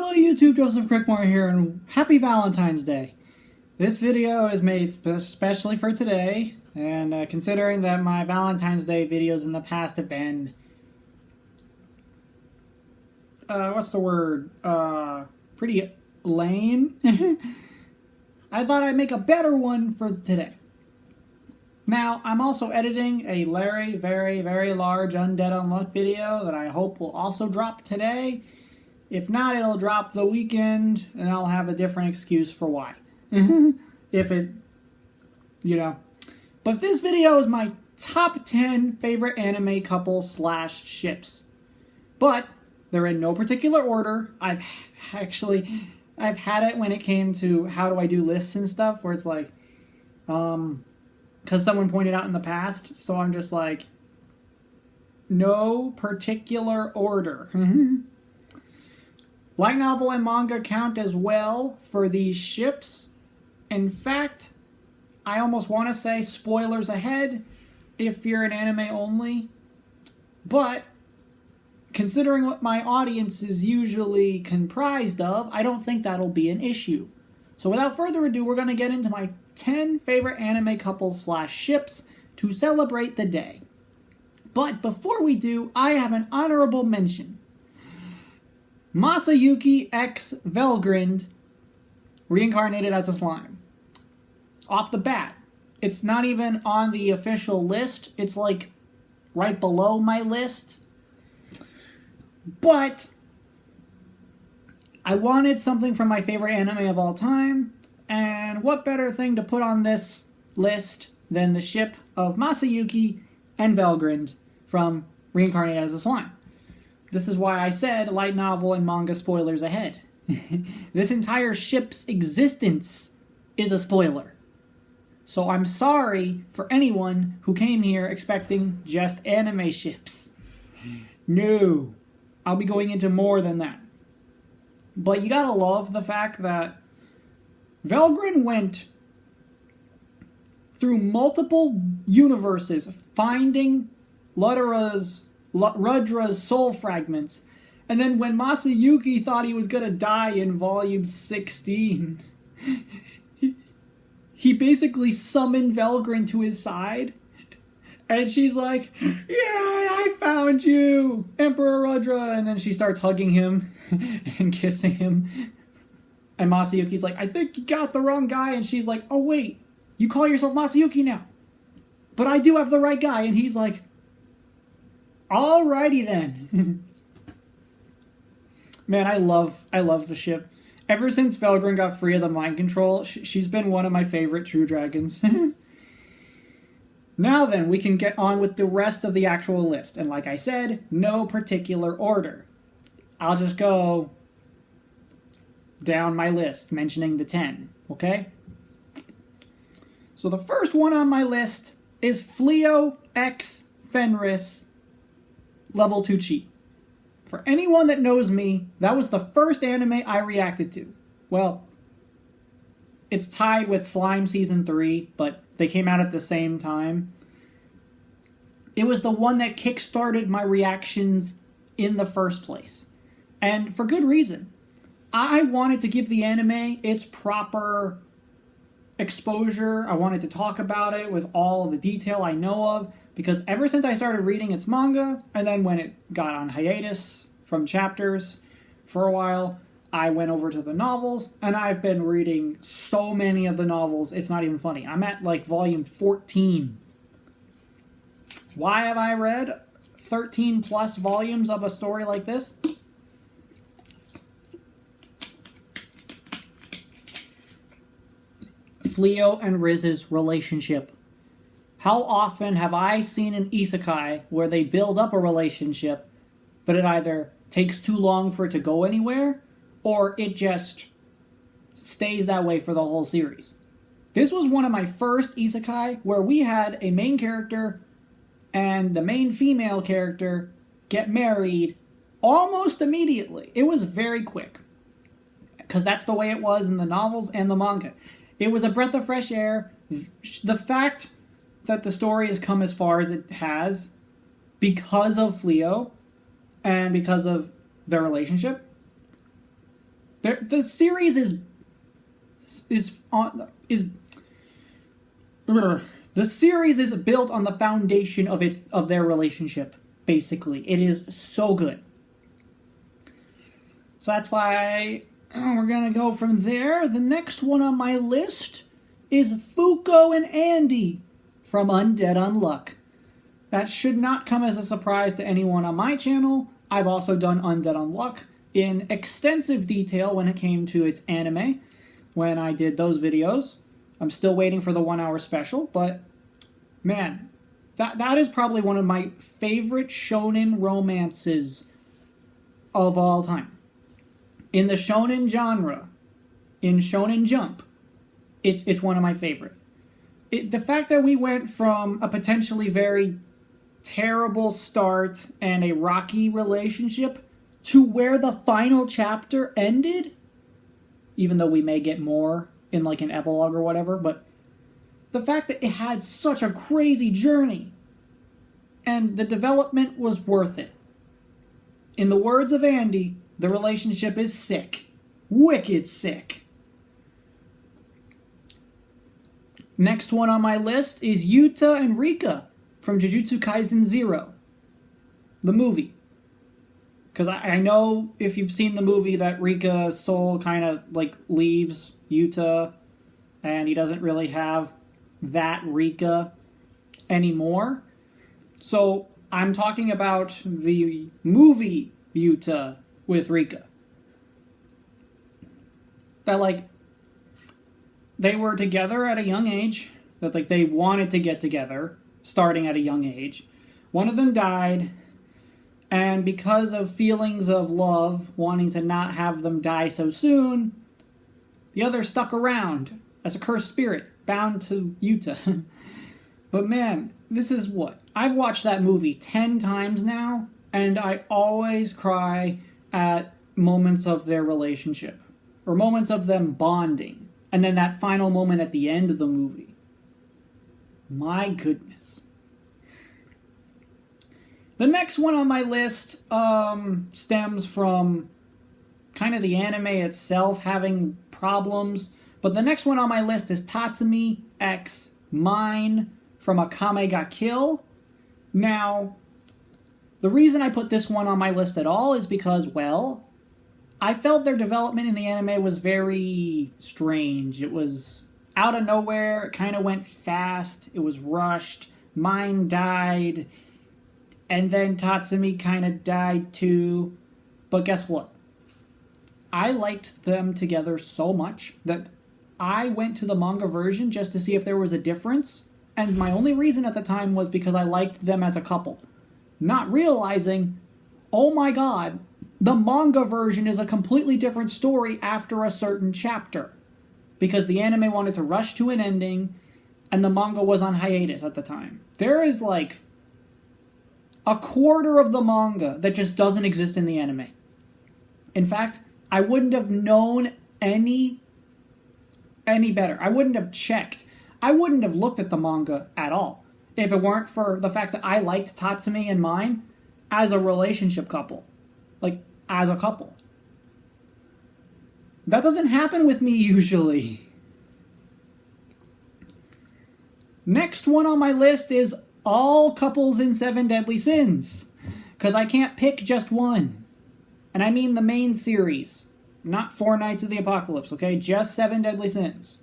Hello YouTube, Joseph Crickmore here, and happy Valentine's Day. This video is made especially for today, and considering that my Valentine's Day videos in the past have been, pretty lame, I thought I'd make a better one for today. Now, I'm also editing a very large Undead Unluck video that I hope will also drop today. If not, it'll drop the weekend, and I'll have a different excuse for why. If it, But this video is my top 10 favorite anime couple / ships. But they're in no particular order. I've had it when it came to how do I do lists and stuff, where it's like, because someone pointed out in the past, so I'm just like, no particular order. Light novel and manga count as well for these ships. In fact, I almost want to say spoilers ahead if you're an anime only. But considering what my audience is usually comprised of, I don't think that'll be an issue. So without further ado, we're going to get into my 10 favorite anime couples / ships to celebrate the day. But before we do, I have an honorable mention. Masayuki x Valgrind, reincarnated as a slime. Off the bat, it's not even on the official list. It's like right below my list. But I wanted something from my favorite anime of all time, and what better thing to put on this list than the ship of Masayuki and Valgrind from Reincarnated as a Slime. This is why I said light novel and manga spoilers ahead. This entire ship's existence is a spoiler. So I'm sorry for anyone who came here expecting just anime ships. No, I'll be going into more than that. But you gotta love the fact that Valgrind went through multiple universes finding Rudra's soul fragments, and then when Masayuki thought he was gonna die in volume 16, he basically summoned Valgrind to his side, and she's like, "Yeah, I found you, Emperor Rudra," and then she starts hugging him and kissing him, and Masayuki's like, "I think you got the wrong guy," and she's like, "Oh wait, you call yourself Masayuki now, but I do have the right guy," and he's like, "Alrighty then." Man, I love the ship. Ever since Valgrind got free of the mind control, she's been one of my favorite true dragons. Now then, we can get on with the rest of the actual list. And like I said, no particular order. I'll just go down my list, mentioning the 10, okay? So the first one on my list is Fleo x Fenris, Level 2 Cheat. For anyone that knows me, that was the first anime I reacted to. Well, it's tied with Slime Season 3, but they came out at the same time. It was the one that kickstarted my reactions in the first place. And for good reason. I wanted to give the anime its proper exposure. I wanted to talk about it with all the detail I know of, because ever since I started reading its manga, and then when it got on hiatus from chapters for a while, I went over to the novels, and I've been reading so many of the novels, it's not even funny. I'm at like volume 14. Why have I read 13 plus volumes of a story like this? Fleo and Riz's relationship. How often have I seen an isekai where they build up a relationship, but it either takes too long for it to go anywhere, or it just stays that way for the whole series? This was one of my first isekai where we had a main character and the main female character get married almost immediately. It was very quick, because that's the way it was in the novels and the manga. It was a breath of fresh air. The fact that the story has come as far as it has because of Fleo and because of their relationship The series the series is built on the foundation of their relationship. Basically, it is so good. So that's why we're gonna go from there. The next one on my list is Fuko and Andy from Undead Unluck. That should not come as a surprise to anyone on my channel. I've also done Undead Unluck in extensive detail when it came to its anime, when I did those videos. I'm still waiting for the 1 hour special, but man, that is probably one of my favorite shonen romances of all time. In the shonen genre, in Shonen Jump, it's one of my favorite. The fact that we went from a potentially very terrible start and a rocky relationship to where the final chapter ended, even though we may get more in like an epilogue or whatever, but the fact that it had such a crazy journey and the development was worth it. In the words of Andy, the relationship is sick. Wicked sick. Next one on my list is Yuta and Rika from Jujutsu Kaisen 0, the movie. Because I know if you've seen the movie that Rika's soul kind of like leaves Yuta and he doesn't really have that Rika anymore. So I'm talking about the movie Yuta with Rika. That like they were together at a young age, that like they wanted to get together starting at a young age. One of them died, and because of feelings of love, wanting to not have them die so soon, the other stuck around as a cursed spirit bound to Yuta. But man, this is what? I've watched that movie 10 times now, and I always cry at moments of their relationship, or moments of them bonding, and then that final moment at the end of the movie. My goodness. The next one on my list stems from kind of the anime itself having problems, but the next one on my list is Tatsumi X Mine from Akame ga Kill. Now, the reason I put this one on my list at all is because, well, I felt their development in the anime was very strange. It was out of nowhere. It kind of went fast. It was rushed. Mine died. And then Tatsumi kind of died too. But guess what? I liked them together so much that I went to the manga version just to see if there was a difference. And my only reason at the time was because I liked them as a couple. Not realizing, oh my god, the manga version is a completely different story after a certain chapter. Because the anime wanted to rush to an ending, and the manga was on hiatus at the time. There is like a quarter of the manga that just doesn't exist in the anime. In fact, I wouldn't have known any better. I wouldn't have checked. I wouldn't have looked at the manga at all if it weren't for the fact that I liked Tatsumi and Mine as a relationship couple. Like, as a couple. That doesn't happen with me usually. Next one on my list is all couples in Seven Deadly Sins. Because I can't pick just one. And I mean the main series. Not Four Knights of the Apocalypse, okay? Just Seven Deadly Sins.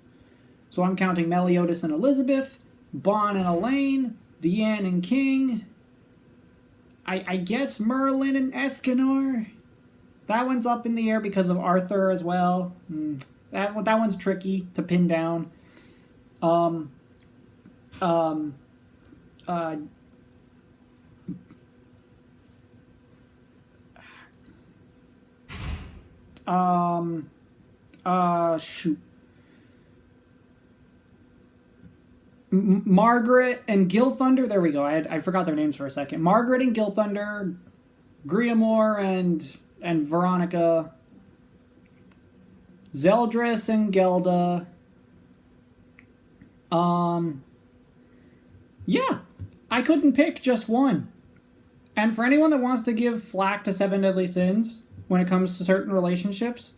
So I'm counting Meliodas and Elizabeth, Bon and Elaine, Deanne and King. I guess Merlin and Escanor. That one's up in the air because of Arthur as well. That one's tricky to pin down. Shoot. Margaret and Gilthunder. There we go. I forgot their names for a second. Margaret and Gilthunder, Griamore and Veronica, Zeldris and Gelda. Yeah, I couldn't pick just one. And for anyone that wants to give flack to Seven Deadly Sins when it comes to certain relationships,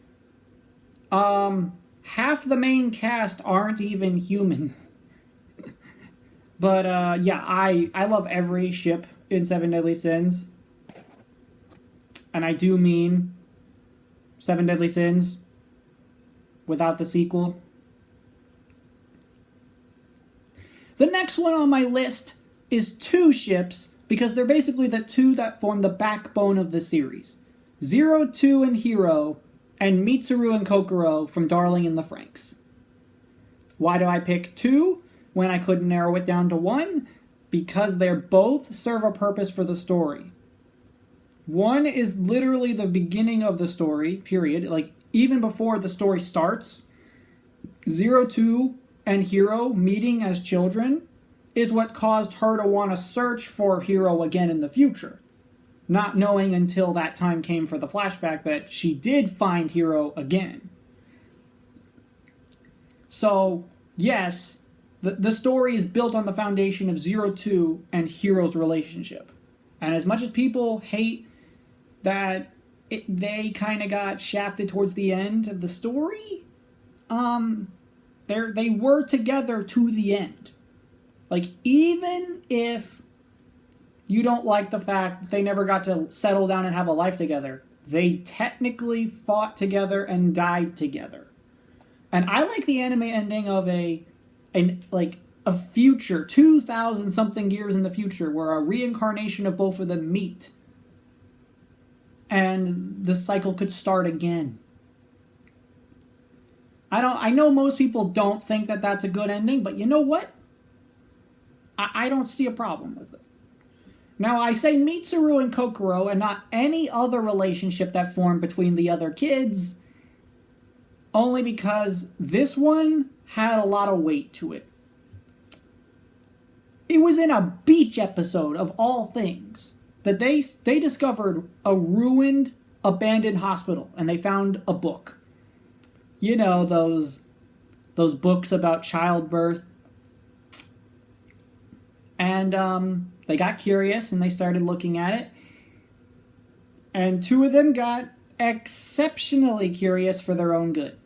Half the main cast aren't even human. But, yeah, I love every ship in Seven Deadly Sins. And I do mean Seven Deadly Sins without the sequel. The next one on my list is two ships, because they're basically the two that form the backbone of the series. Zero, Two, and Hero, and Mitsuru and Kokoro from Darling in the Franxx. Why do I pick two when I couldn't narrow it down to one? Because they both serve a purpose for the story. One is literally the beginning of the story, period. Like, even before the story starts, Zero, Two, and Hero meeting as children is what caused her to want to search for Hero again in the future. Not knowing until that time came for the flashback that she did find Hero again. So, yes, the story is built on the foundation of Zero, Two, and Hero's relationship. And as much as people hate that they kind of got shafted towards the end of the story, they were together to the end. Like, even if you don't like the fact that they never got to settle down and have a life together, they technically fought together and died together. And I like the anime ending of a future, 2,000 something years in the future, where a reincarnation of both of them meet. And the cycle could start again. I know most people don't think that that's a good ending, but you know what? I don't see a problem with it. Now, I say Mitsuru and Kokoro and not any other relationship that formed between the other kids, only because this one had a lot of weight to it. It was in a beach episode, of all things, that they discovered a ruined, abandoned hospital, and they found a book. You know, those books about childbirth. And they got curious, and they started looking at it. And two of them got exceptionally curious for their own good.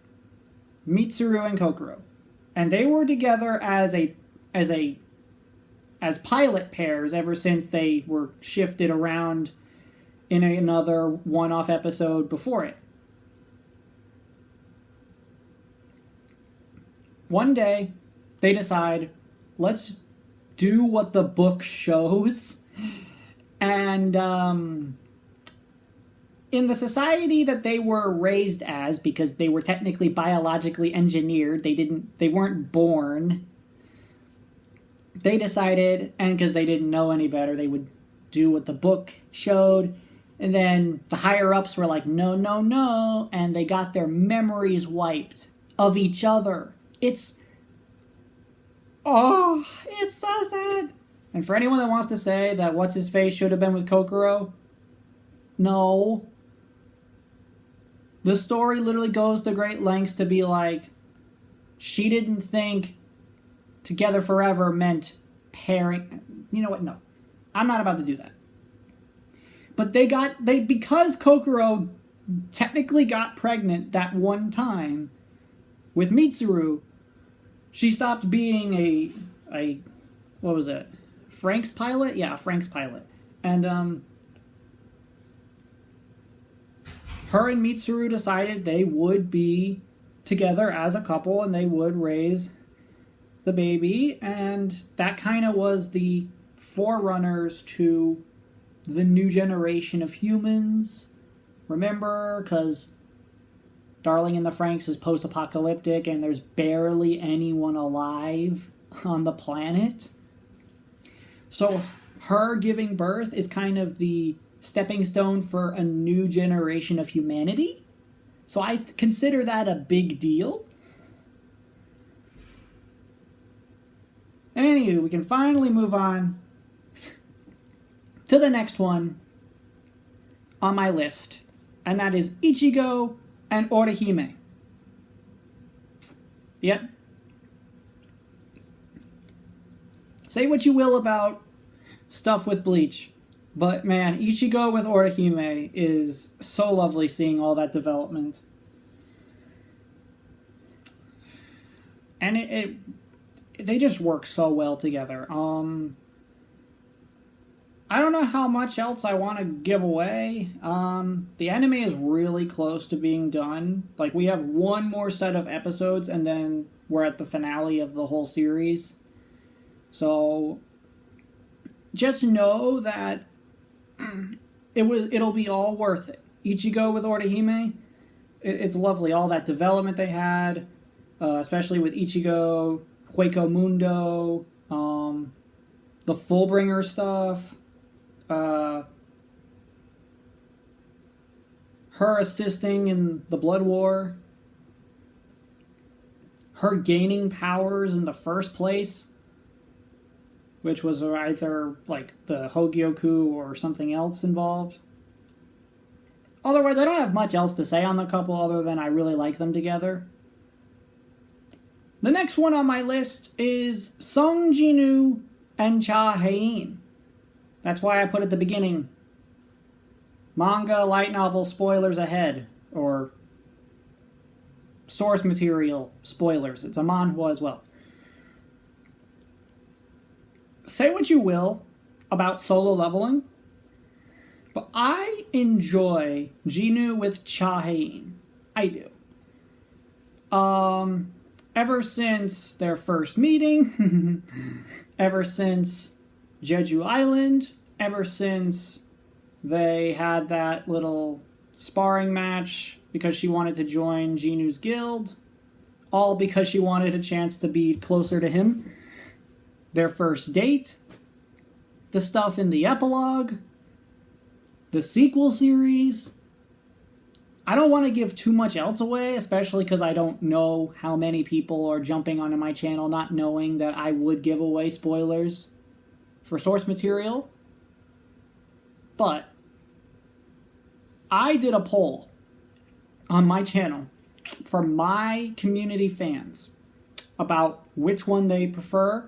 Mitsuru and Kokoro. And they were together as pilot pairs ever since they were shifted around in another one-off episode before it. One day, they decide, let's do what the book shows. And in the society that they were raised as, because they were technically biologically engineered, they weren't born, they decided, and because they didn't know any better, they would do what the book showed. And then the higher-ups were like, no, no, no, and they got their memories wiped of each other. It's so sad. And for anyone that wants to say that What's-His-Face should have been with Kokoro, no. The story literally goes to great lengths to be like, she didn't think together forever meant pairing. You know what? No. I'm not about to do that. But because Kokoro technically got pregnant that one time with Mitsuru, she stopped being a what was it? Franxx pilot? Yeah, Franxx pilot. And her and Mitsuru decided they would be together as a couple and they would raise the baby, and that kind of was the forerunners to the new generation of humans. Remember, because Darling in the Franxx is post-apocalyptic and there's barely anyone alive on the planet. So her giving birth is kind of the stepping stone for a new generation of humanity. So I consider that a big deal. Anywho, we can finally move on to the next one on my list, and that is Ichigo and Orihime. Yep. Say what you will about stuff with Bleach, but man, Ichigo with Orihime is so lovely, seeing all that development. and they just work so well together. I don't know how much else I want to give away. The anime is really close to being done. Like, we have one more set of episodes, and then we're at the finale of the whole series. So, just know that it'll be all worth it. Ichigo with Orihime, it's lovely. All that development they had, especially with Ichigo, Hueco Mundo, the Fullbringer stuff, her assisting in the Blood War, her gaining powers in the first place, which was either like the Hogyoku or something else involved. Otherwise, I don't have much else to say on the couple other than I really like them together. The next one on my list is Sung Jinwoo and Cha Hae-in. That's why I put at the beginning, manga, light novel, spoilers ahead, or source material, spoilers. It's a manhwa as well. Say what you will about Solo Leveling, but I enjoy Jinwoo with Cha Hae-in. I do. Ever since their first meeting, ever since Jeju Island, ever since they had that little sparring match because she wanted to join Jinwoo's guild, all because she wanted a chance to be closer to him. Their first date, the stuff in the epilogue, the sequel series. I don't want to give too much else away, especially because I don't know how many people are jumping onto my channel not knowing that I would give away spoilers for source material. But I did a poll on my channel for my community fans about which one they prefer,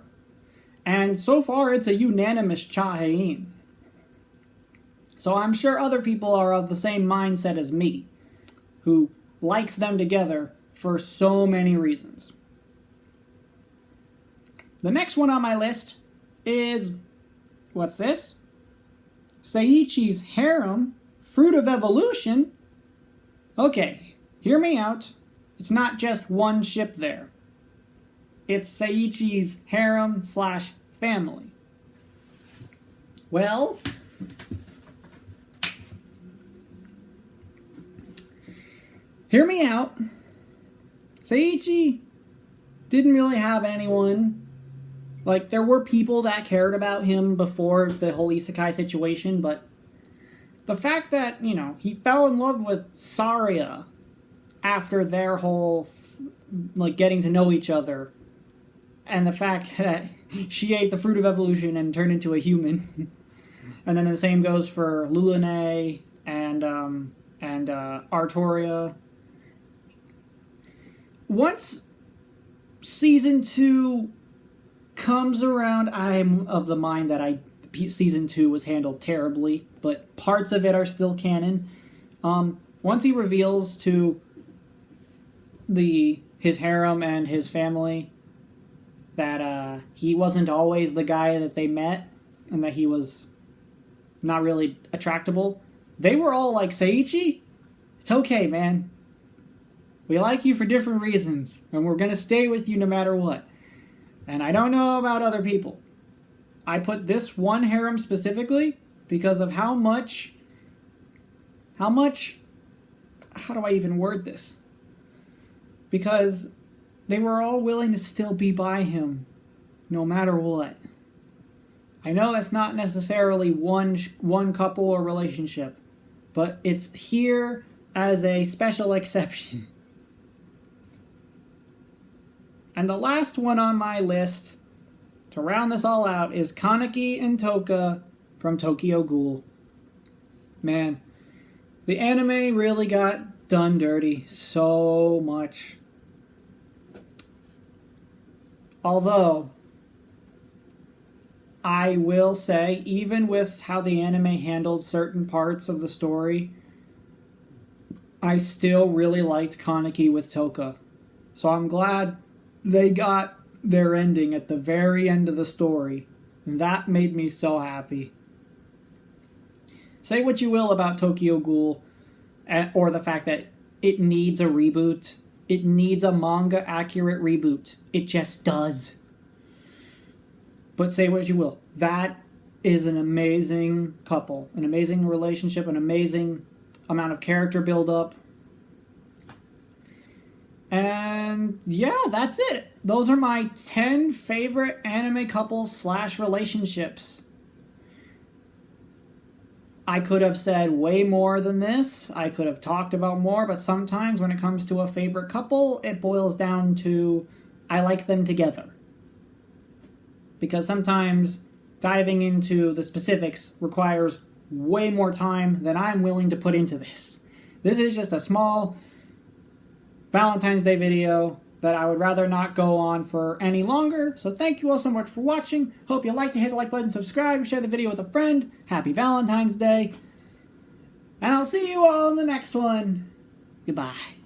and so far it's a unanimous Cha Hae-in. So I'm sure other people are of the same mindset as me, who likes them together for so many reasons. The next one on my list is, what's this? Seiichi's harem, Fruit of Evolution. Okay, hear me out. It's not just one ship there. It's Seiichi's harem / family. Well, hear me out. Seiichi didn't really have anyone. Like, there were people that cared about him before the whole isekai situation, but the fact that, he fell in love with Saria after their whole, getting to know each other, and the fact that she ate the fruit of evolution and turned into a human, and then the same goes for Lulane and Artoria. Once season 2 comes around, I'm of the mind that season 2 was handled terribly, but parts of it are still canon. Once he reveals to his harem and his family that he wasn't always the guy that they met, and that he was not really attractable, they were all like, Seiichi, it's okay, man. We like you for different reasons, and we're going to stay with you no matter what. And I don't know about other people. I put this one harem specifically because of how much, how do I even word this? Because they were all willing to still be by him, no matter what. I know that's not necessarily one couple or relationship, but it's here as a special exception. And the last one on my list, to round this all out, is Kaneki and Toka from Tokyo Ghoul. Man, the anime really got done dirty so much. Although, I will say, even with how the anime handled certain parts of the story, I still really liked Kaneki with Toka. So I'm glad they got their ending at the very end of the story. And that made me so happy. Say what you will about Tokyo Ghoul, or the fact that it needs a reboot. It needs a manga-accurate reboot. It just does. But say what you will. That is an amazing couple. An amazing relationship. An amazing amount of character build-up. And yeah, that's it. Those are my 10 favorite anime couples / relationships. I could have said way more than this. I could have talked about more, but sometimes when it comes to a favorite couple, it boils down to I like them together. Because sometimes diving into the specifics requires way more time than I'm willing to put into this. This is just a small Valentine's Day video that I would rather not go on for any longer. So thank you all so much for watching. Hope you liked it. Hit the like button, subscribe, share the video with a friend. Happy Valentine's Day. And I'll see you all in the next one. Goodbye.